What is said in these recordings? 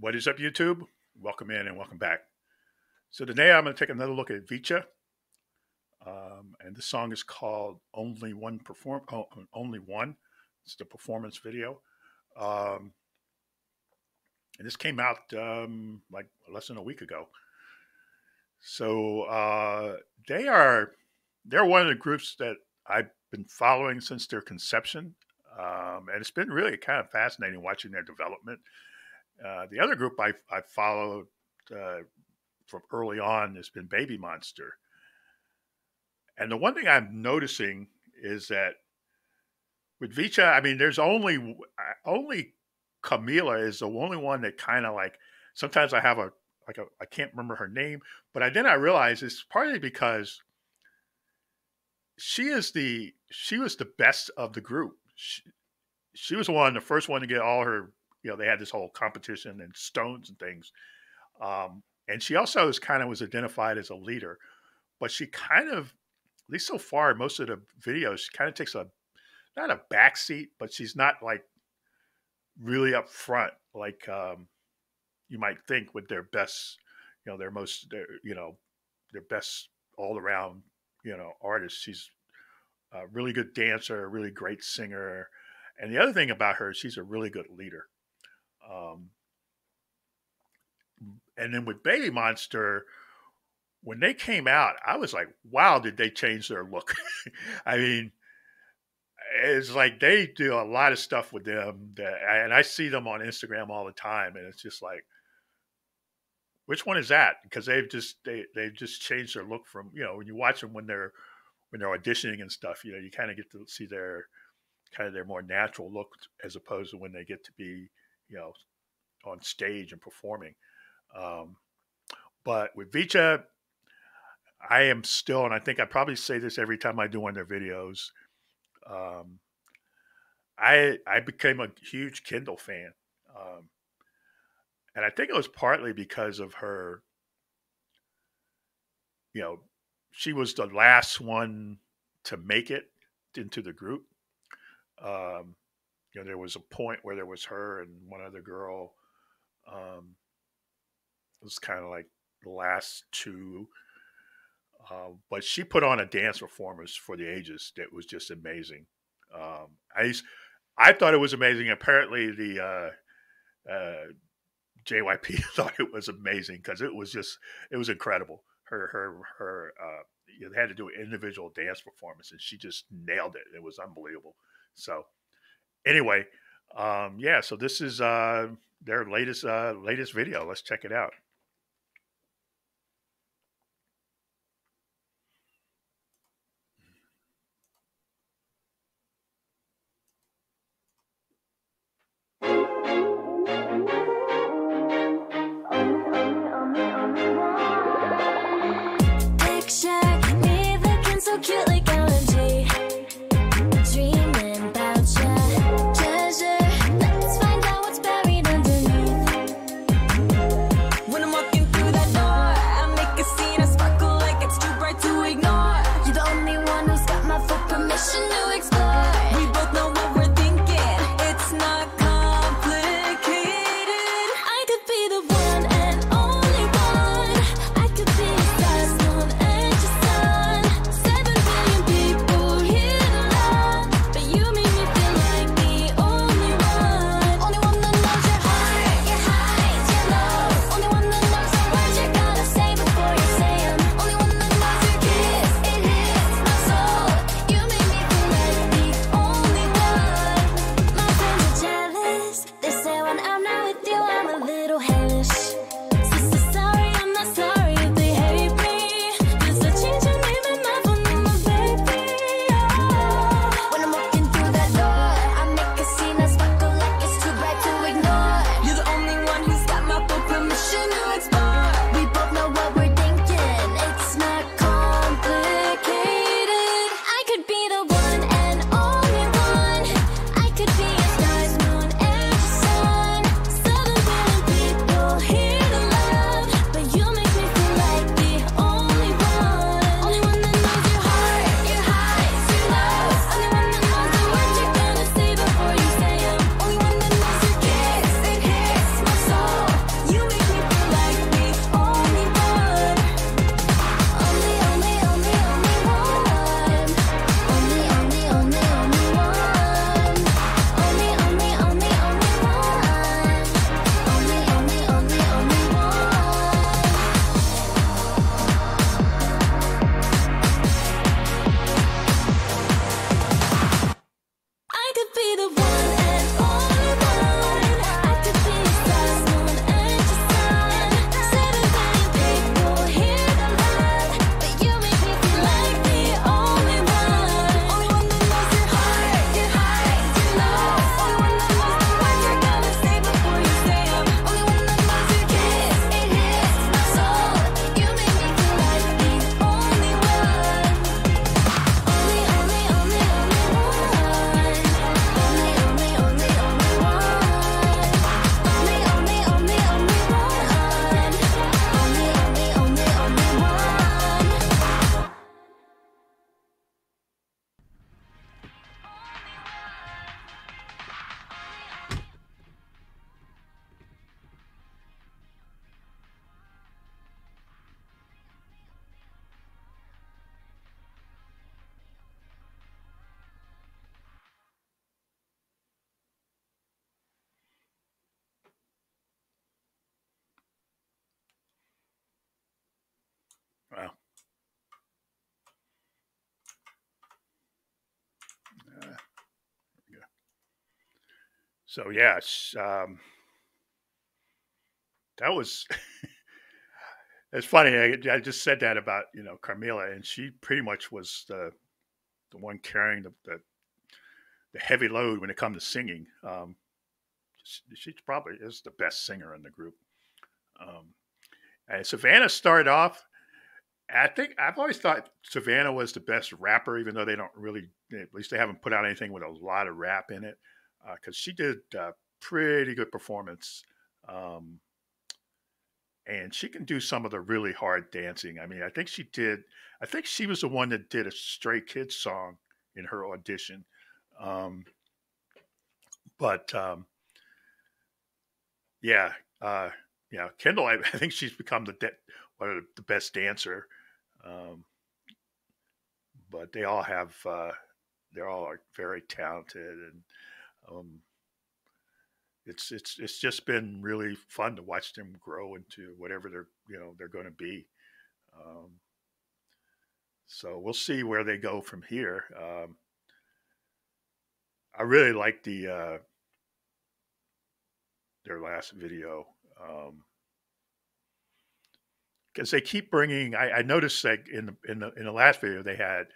What is up, YouTube? Welcome in and welcome back. So today I'm going to take another look at VCHA, and this song is called "Only One." Only One. It's the performance video, and this came out like less than a week ago. So they're one of the groups that I've been following since their conception, and it's been really kind of fascinating watching their development. The other group I followed from early on has been Baby Monster. And the one thing I'm noticing is that with VCHA, I mean, there's only Camila is the only one that kind of like, sometimes I have I can't remember her name, but then I realize it's partly because she was the best of the group. She was the first one to get all her, they had this whole competition and stones and things. And she also was identified as a leader, but she kind of, at least so far, most of the videos, she kind of takes not a backseat, but she's not like really up front, like you might think with their best, their best all around, artist. She's a really good dancer, a really great singer. And the other thing about her, she's a really good leader. And then with Baby Monster, when they came out, I was like, wow, did they change their look? I mean, it's like they do a lot of stuff with them and I see them on Instagram all the time. And it's just like, which one is that? Because they've just changed their look from, when you watch them when they're auditioning and stuff, you kind of get to see their more natural look as opposed to when they get to be, on stage and performing. But with VCHA, I am still, and I think I probably say this every time I do one of their videos, I became a huge Kendall fan. And I think it was partly because of her, she was the last one to make it into the group. There was a point where there was her and one other girl. It was kind of like the last two. But she put on a dance performance for the ages that was just amazing. I thought it was amazing. Apparently the JYP thought it was amazing because it was incredible. They had to do an individual dance performance and she just nailed it. It was unbelievable. So anyway, so this is their latest video. Let's check it out. When So yeah, that was it's funny. I just said that about Carmela, and she pretty much was the one carrying the heavy load when it comes to singing. She probably is the best singer in the group. Um, and Savannah started off. I think I've always thought Savannah was the best rapper, even though they don't really, at least they haven't put out anything with a lot of rap in it, because she did pretty good performance. Um, and she can do some of the really hard dancing. I mean, I think she was the one that did a Stray Kids song in her audition. Um, but yeah, uh, yeah, Kendall, I think she's become one of the best dancer. Um, but they're all are very talented, and um, it's just been really fun to watch them grow into whatever they're going to be. Um, so we'll see where they go from here. I really like their last video. Because they keep bringing. I noticed that in the last video they had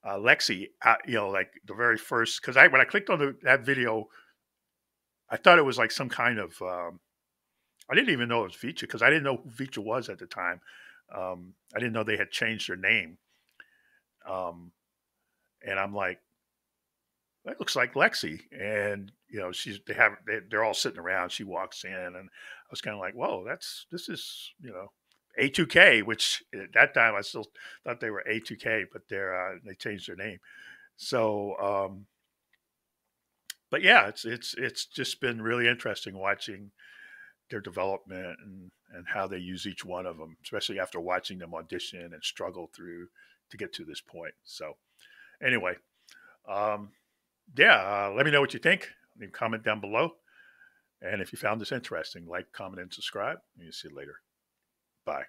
Lexi. Like the very first. Because when I clicked on that video, I thought it was like some kind of. I didn't even know it was VCHA because I didn't know who VCHA was at the time. I didn't know they had changed their name. Um, and I'm like, that looks like Lexi. And they're all sitting around. She walks in, and I was kind of like, whoa, this is A2K, which at that time I still thought they were A2K, but they changed their name. So, but yeah, it's just been really interesting watching their development and how they use each one of them, especially after watching them audition and struggle through to get to this point. So, anyway, um, yeah, let me know what you think. Leave a comment down below, and if you found this interesting, like, comment, and subscribe. And see you later. Bye.